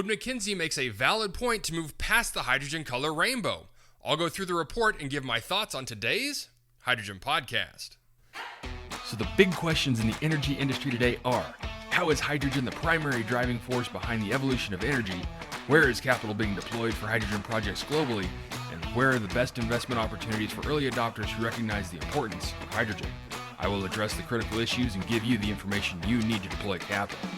Mackenzie makes a valid point to move past the hydrogen color rainbow. I'll go through the report and give my thoughts on today's Hydrogen Podcast. So the big questions in the energy industry today are: how is hydrogen the primary driving force behind the evolution of energy? Where is capital being deployed for hydrogen projects globally? And where are the best investment opportunities for early adopters who recognize the importance of hydrogen? I will address the critical issues and give you the information you need to deploy capital.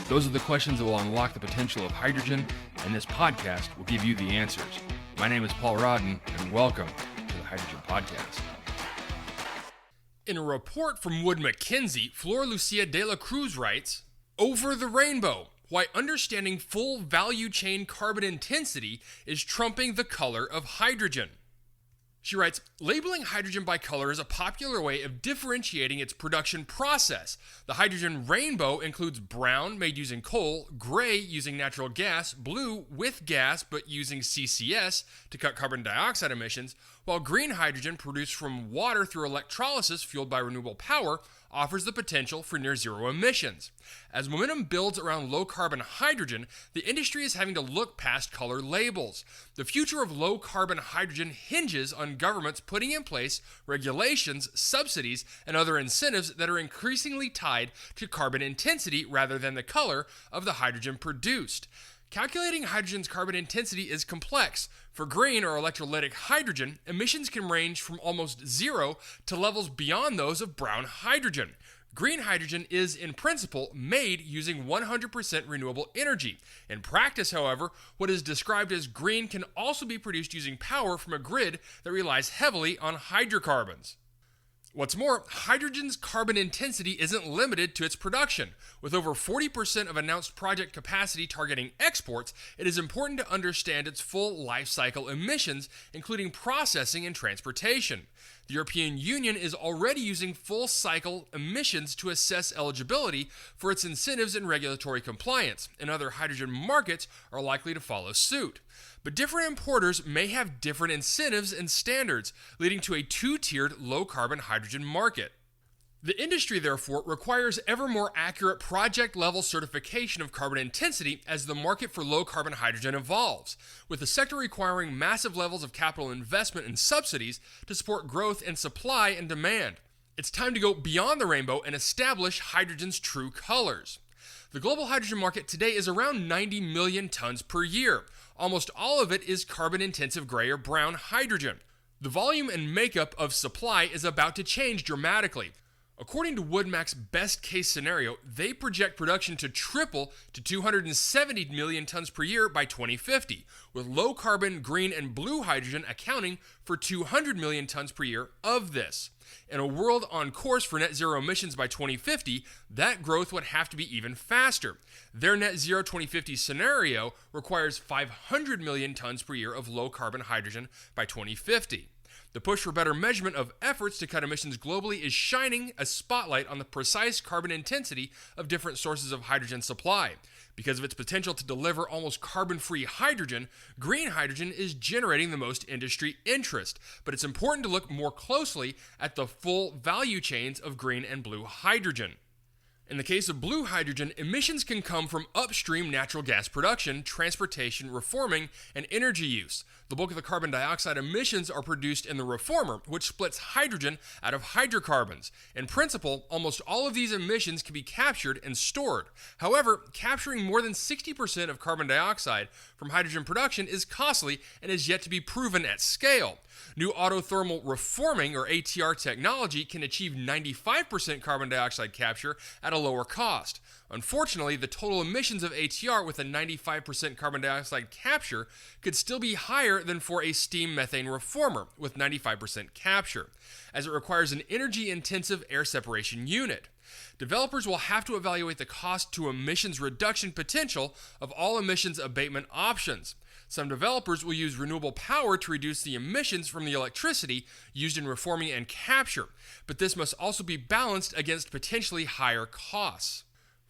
Those are the questions that will unlock the potential of hydrogen, and this podcast will give you the answers. My name is Paul Rodden, and welcome to the Hydrogen Podcast. In a report from Mackenzie, Flor Lucia de la Cruz writes, "Over the rainbow, why understanding full value chain carbon intensity is trumping the color of hydrogen." She writes, labeling hydrogen by color is a popular way of differentiating its production process. The hydrogen rainbow includes brown, made using coal, gray using natural gas, blue with gas but using CCS to cut carbon dioxide emissions, while green hydrogen produced from water through electrolysis fueled by renewable power offers the potential for near zero emissions. As momentum builds around low-carbon hydrogen, the industry is having to look past color labels. The future of low-carbon hydrogen hinges on governments putting in place regulations, subsidies, and other incentives that are increasingly tied to carbon intensity rather than the color of the hydrogen produced. Calculating hydrogen's carbon intensity is complex. For green or electrolytic hydrogen, emissions can range from almost zero to levels beyond those of brown hydrogen. Green hydrogen is, in principle, made using 100% renewable energy. In practice, however, what is described as green can also be produced using power from a grid that relies heavily on hydrocarbons. What's more, hydrogen's carbon intensity isn't limited to its production. With over 40% of announced project capacity targeting exports, it is important to understand its full life cycle emissions, including processing and transportation. The European Union is already using full cycle emissions to assess eligibility for its incentives and regulatory compliance, and other hydrogen markets are likely to follow suit. But different importers may have different incentives and standards, leading to a two-tiered low-carbon hydrogen market. The industry, therefore, requires ever more accurate project-level certification of carbon intensity as the market for low-carbon hydrogen evolves, with the sector requiring massive levels of capital investment and subsidies to support growth in supply and demand. It's time to go beyond the rainbow and establish hydrogen's true colors. The global hydrogen market today is around 90 million tons per year. Almost all of it is carbon-intensive gray or brown hydrogen. The volume and makeup of supply is about to change dramatically. According to WoodMac's best-case scenario, they project production to triple to 270 million tons per year by 2050, with low-carbon green and blue hydrogen accounting for 200 million tons per year of this. In a world on course for net zero emissions by 2050, that growth would have to be even faster. Their net zero 2050 scenario requires 500 million tons per year of low-carbon hydrogen by 2050. The push for better measurement of efforts to cut emissions globally is shining a spotlight on the precise carbon intensity of different sources of hydrogen supply. Because of its potential to deliver almost carbon-free hydrogen, green hydrogen is generating the most industry interest. But it's important to look more closely at the full value chains of green and blue hydrogen. In the case of blue hydrogen, emissions can come from upstream natural gas production, transportation, reforming, and energy use. The bulk of the carbon dioxide emissions are produced in the reformer, which splits hydrogen out of hydrocarbons. In principle, almost all of these emissions can be captured and stored. However, capturing more than 60% of carbon dioxide from hydrogen production is costly and is yet to be proven at scale. New autothermal reforming, or ATR technology, can achieve 95% carbon dioxide capture at a lower cost. Unfortunately, the total emissions of ATR with a 95% carbon dioxide capture could still be higher than for a steam methane reformer with 95% capture, as it requires an energy-intensive air separation unit. Developers will have to evaluate the cost to emissions reduction potential of all emissions abatement options. Some developers will use renewable power to reduce the emissions from the electricity used in reforming and capture, but this must also be balanced against potentially higher costs.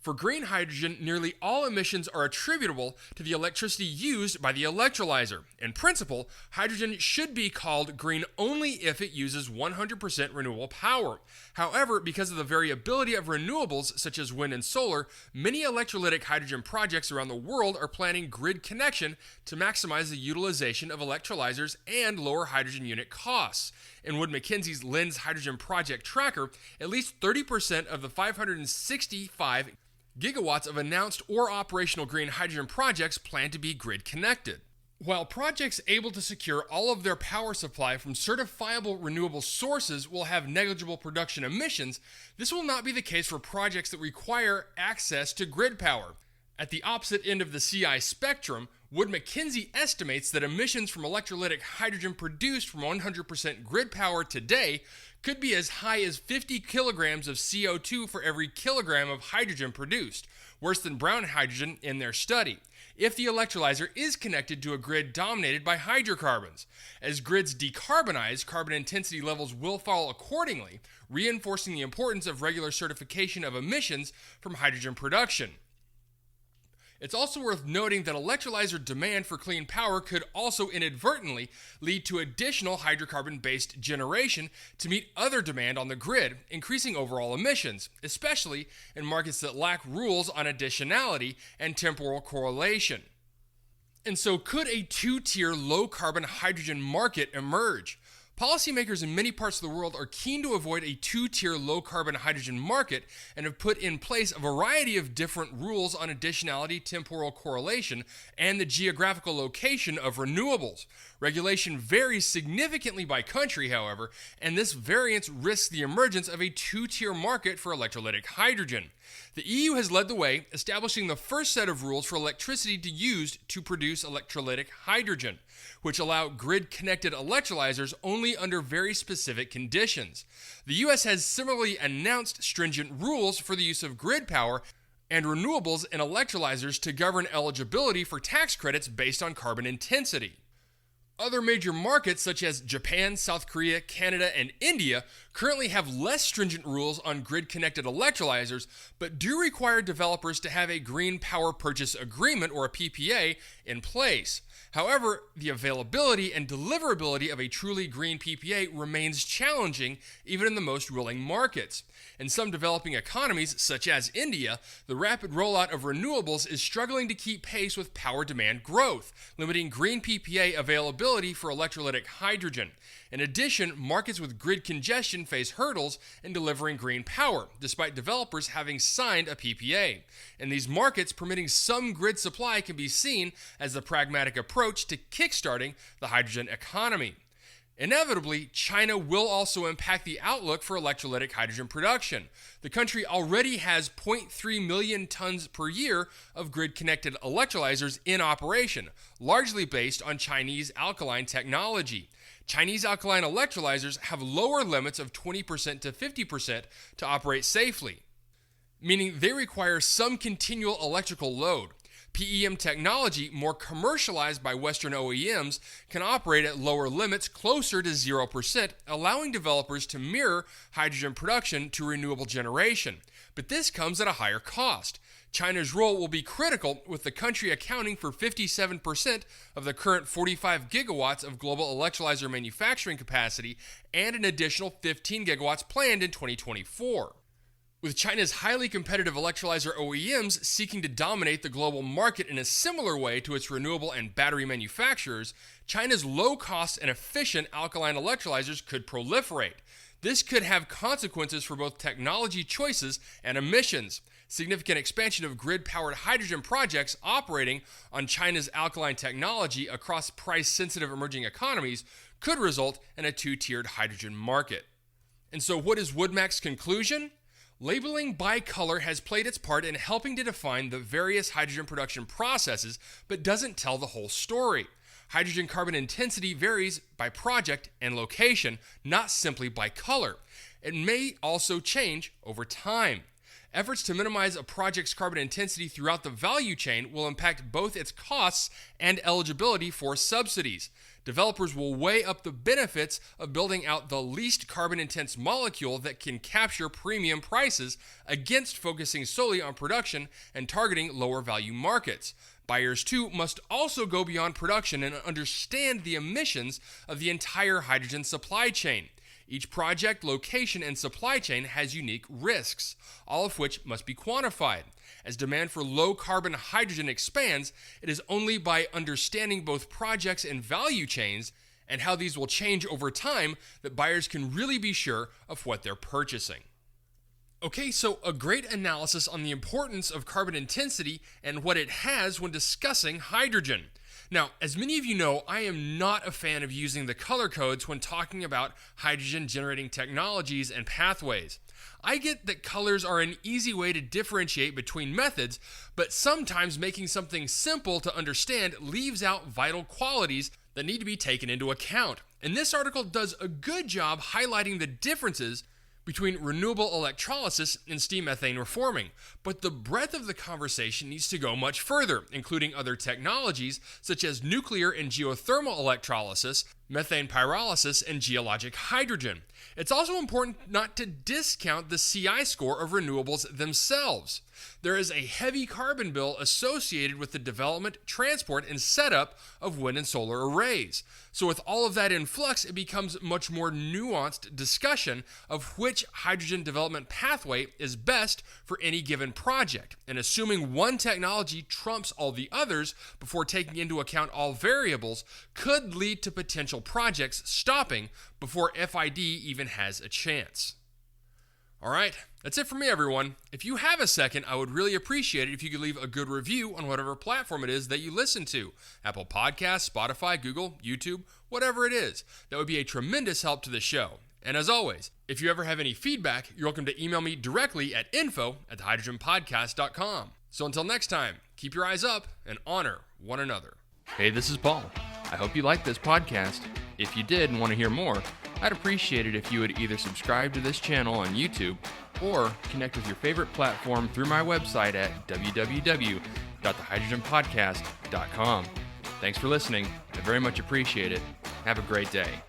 For green hydrogen, nearly all emissions are attributable to the electricity used by the electrolyzer. In principle, hydrogen should be called green only if it uses 100% renewable power. However, because of the variability of renewables such as wind and solar, many electrolytic hydrogen projects around the world are planning grid connection to maximize the utilization of electrolyzers and lower hydrogen unit costs. In Wood Mackenzie's Lens Hydrogen Project Tracker, at least 30% of the 565 gigawatts of announced or operational green hydrogen projects plan to be grid connected. While projects able to secure all of their power supply from certifiable renewable sources will have negligible production emissions, this will not be the case for projects that require access to grid power. At the opposite end of the CI spectrum, Wood Mackenzie estimates that emissions from electrolytic hydrogen produced from 100% grid power today could be as high as 50 kilograms of CO2 for every kilogram of hydrogen produced, worse than brown hydrogen in their study, if the electrolyzer is connected to a grid dominated by hydrocarbons. As grids decarbonize, carbon intensity levels will fall accordingly, reinforcing the importance of regular certification of emissions from hydrogen production. It's also worth noting that electrolyzer demand for clean power could also inadvertently lead to additional hydrocarbon-based generation to meet other demand on the grid, increasing overall emissions, especially in markets that lack rules on additionality and temporal correlation. And so could a two-tier low-carbon hydrogen market emerge? Policymakers in many parts of the world are keen to avoid a two-tier low-carbon hydrogen market and have put in place a variety of different rules on additionality, temporal correlation, and the geographical location of renewables. Regulation varies significantly by country, however, and this variance risks the emergence of a two-tier market for electrolytic hydrogen. The EU has led the way, establishing the first set of rules for electricity used to produce electrolytic hydrogen, which allow grid-connected electrolyzers only under very specific conditions. The US has similarly announced stringent rules for the use of grid power and renewables in electrolyzers to govern eligibility for tax credits based on carbon intensity. Other major markets such as Japan, South Korea, Canada, and India currently have less stringent rules on grid-connected electrolyzers, but do require developers to have a green power purchase agreement, or a PPA, in place. However, the availability and deliverability of a truly green PPA remains challenging even in the most willing markets. In some developing economies, such as India, the rapid rollout of renewables is struggling to keep pace with power demand growth, limiting green PPA availability for electrolytic hydrogen. In addition, markets with grid congestion face hurdles in delivering green power, despite developers having signed a PPA. In these markets, permitting some grid supply can be seen as the pragmatic approach to kickstarting the hydrogen economy. Inevitably, China will also impact the outlook for electrolytic hydrogen production. The country already has 0.3 million tons per year of grid-connected electrolyzers in operation, largely based on Chinese alkaline technology. Chinese alkaline electrolyzers have lower limits of 20% to 50% to operate safely, meaning they require some continual electrical load. PEM technology, more commercialized by Western OEMs, can operate at lower limits closer to 0%, allowing developers to mirror hydrogen production to renewable generation. But this comes at a higher cost. China's role will be critical, with the country accounting for 57% of the current 45 gigawatts of global electrolyzer manufacturing capacity and an additional 15 gigawatts planned in 2024. With China's highly competitive electrolyzer OEMs seeking to dominate the global market in a similar way to its renewable and battery manufacturers, China's low-cost and efficient alkaline electrolyzers could proliferate. This could have consequences for both technology choices and emissions. Significant expansion of grid-powered hydrogen projects operating on China's alkaline technology across price-sensitive emerging economies could result in a two-tiered hydrogen market. And so what is WoodMac's conclusion? Labeling by color has played its part in helping to define the various hydrogen production processes, but doesn't tell the whole story. Hydrogen carbon intensity varies by project and location, not simply by color. It may also change over time. efforts to minimize a project's carbon intensity throughout the value chain will impact both its costs and eligibility for subsidies. Developers will weigh up the benefits of building out the least carbon-intense molecule that can capture premium prices against focusing solely on production and targeting lower-value markets. Buyers, too, must also go beyond production and understand the emissions of the entire hydrogen supply chain. Each project, location, and supply chain has unique risks, all of which must be quantified. As demand for low-carbon hydrogen expands, it is only by understanding both projects and value chains and how these will change over time that buyers can really be sure of what they're purchasing. Okay, so a great analysis on the importance of carbon intensity and what it has when discussing hydrogen. Now, as many of you know, I am not a fan of using the color codes when talking about hydrogen generating technologies and pathways. I get that colors are an easy way to differentiate between methods, but sometimes making something simple to understand leaves out vital qualities that need to be taken into account. And this article does a good job highlighting the differences between renewable electrolysis and steam methane reforming, but the breadth of the conversation needs to go much further, including other technologies such as nuclear and geothermal electrolysis, methane pyrolysis, and geologic hydrogen. It's also important not to discount the CI score of renewables themselves. There is a heavy carbon bill associated with the development, transport, and setup of wind and solar arrays. So with all of that in flux, it becomes much more nuanced discussion of which hydrogen development pathway is best for any given project. And assuming one technology trumps all the others before taking into account all variables could lead to potential projects stopping before FID even has a chance. All right, that's it for me, everyone. If you have a second, I would really appreciate it if you could leave a good review on whatever platform it is that you listen to. Apple Podcasts, Spotify, Google, YouTube, whatever it is. That would be a tremendous help to the show. And as always, if you ever have any feedback, you're welcome to email me directly at info@thehydrogenpodcast.com. So until next time, keep your eyes up and honor one another. Hey, this is Paul. I hope you liked this podcast. If you did and want to hear more, I'd appreciate it if you would either subscribe to this channel on YouTube or connect with your favorite platform through my website at www.thehydrogenpodcast.com. Thanks for listening. I very much appreciate it. Have a great day.